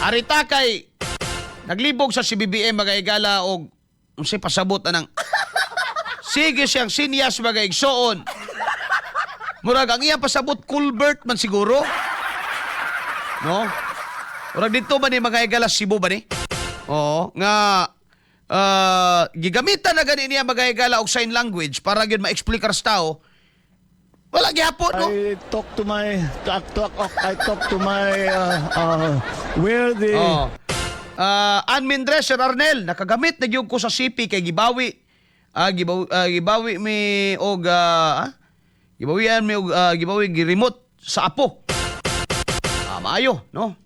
Arita kay naglibog sa CBBM mga igala og unsay pasabot anang sige siyang sinyas mga igsoon. Murag ang iya pasabot Culbert man siguro. No? Murag dito ba ni mga igala Cebu ba ni? Oo, nga gigamitan na gani niya mga igala og sign language para gyud ma-explicar sa tao. Wala gyapon, no? I talk to my where the Admin Dresser Arnel, nakagamit na gyud ko sa CP kay gibawi. Gibawi mi og gibawian mi og gibawi gi-remote sa apo. Maayo, no?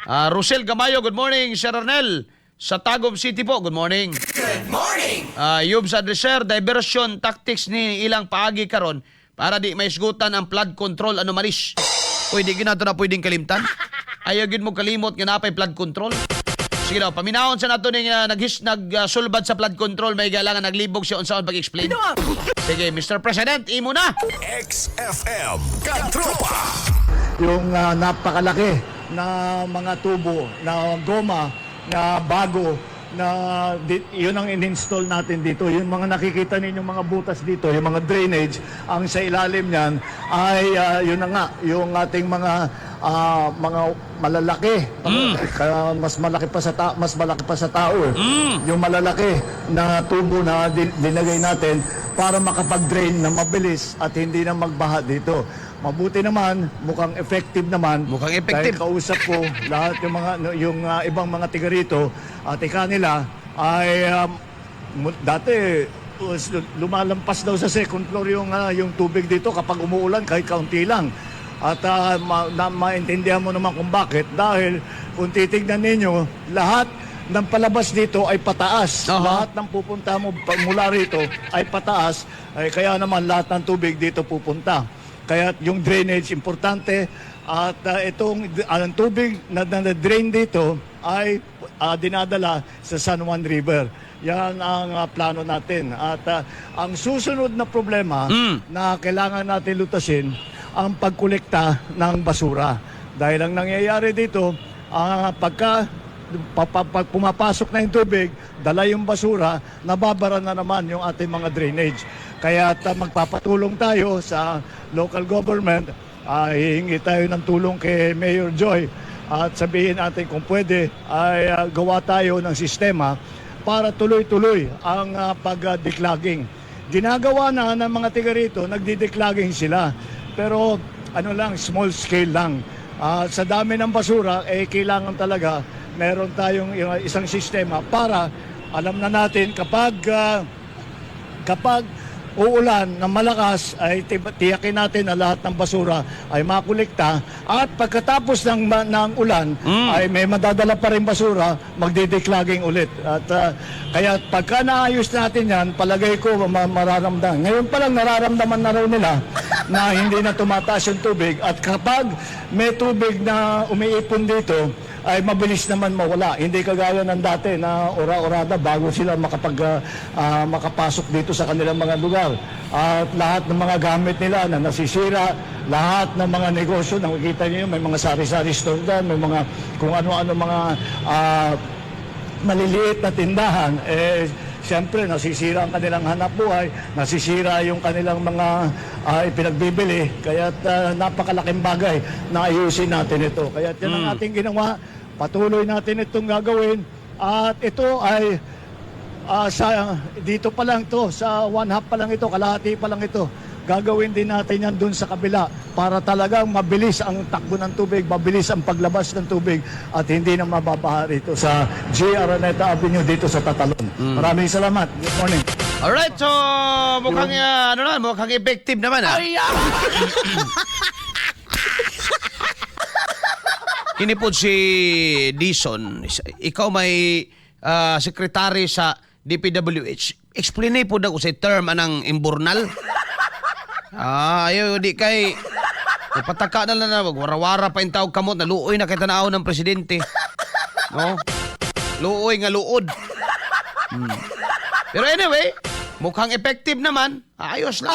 Rosel Gamayo, good morning, Sir Arnel. Sa Tagum City po, good morning. Good morning! Yub sa Dresser, diversion tactics ni ilang paagi karon para di maisgutan ang flood control anomalies. Uy, di ginato na pwedeng kalimtan. Ayaw gid mo kalimot nga napay flood control. Sige daw, paminahon sa nato ning nagsulbad sa flood control, may galangan naglibog siya unsaon pag-explain. Sige, Mr. President, imo na. XFM Katropa! yung napakalaki na mga tubo na goma na bago na yun ang in-install natin dito. Yung mga nakikita ninyong mga butas dito, yung mga drainage, ang sa ilalim niyan ay yun na nga, yung ating mga malalaki, mas malaki pa sa tao. Yung malalaki na tubo na dinagay natin para makapag-drain na mabilis at hindi na magbaha dito. Mabuti naman, mukhang effective naman. Mukhang effective. Dahil kausap ko lahat yung ibang mga tiga rito at kanila ay dati lumalampas daw sa second floor yung tubig dito kapag umuulan kahit kaunti lang. At maintindihan mo naman kung bakit. Dahil kung titignan ninyo, lahat ng palabas dito ay pataas. Lahat ng pupunta mo mula rito ay pataas. Kaya naman lahat ng tubig dito pupunta. Kaya yung drainage importante at itong tubig na drain dito ay dinadala sa San Juan River. Yan ang plano natin. At ang susunod na problema na kailangan natin lutasin ang pagkolekta ng basura. Dahil ang nangyayari dito, pag pumapasok na yung tubig, dala yung basura, nababara na naman yung ating mga drainage. Kaya magpapatulong tayo sa local government, hihingi tayo ng tulong kay Mayor Joy at sabihin natin kung pwede ay gawa tayo ng sistema para tuloy-tuloy ang pag-declogging. Ginagawa na ng mga tiga rito, nagdi-declogging sila. Pero small scale lang. Sa dami ng basura, kailangan talaga meron tayong isang sistema para alam na natin kapag uulan na malakas ay tiyakin natin na lahat ng basura ay makolekta at pagkatapos ng ulan ay may madadala pa rin basura, magdi-declogging ulit. At kaya pagka naayos natin yan, palagay ko mararamdaman. Ngayon pa lang nararamdaman na raw nila na hindi na tumataas yung tubig at kapag may tubig na umiipon dito, ay mabilis naman mawala. Hindi kagaya ng dati na ora-orada bago sila makapasok dito sa kanilang mga lugar. At lahat ng mga gamit nila na nasisira, lahat ng mga negosyo, nakikita niyo may mga sari-sari store dyan, may mga kung ano-ano mga maliliit na tindahan. Siyempre, nasisira ang kanilang hanapbuhay, nasisira yung kanilang mga ipinagbibili. Kaya napakalaking bagay na ayusin natin ito. Kaya yan ang ating ginawa. Patuloy natin itong gagawin. At ito ay dito pa lang to, sa 1/2 pa lang ito, kalahati pa lang ito. Gagawin din natin yan dun sa kabila para talagang mabilis ang takbo ng tubig, mabilis ang paglabas ng tubig at hindi na mababaha rito sa G. Araneta Avenue dito sa Tatalon. Maraming salamat. Good morning. Alright, so mukhang mukhang effective naman. Kini po si Dison, ikaw may sekretary sa DPWH. Explain po daw sa term anang imburnal. Ayaw di kay pataka na lang na wara-wara pa yung tawag kamot na luoy na kay tanaw ng presidente. No? Luoy nga luod. Pero anyway, mukhang effective naman. Ayos lang.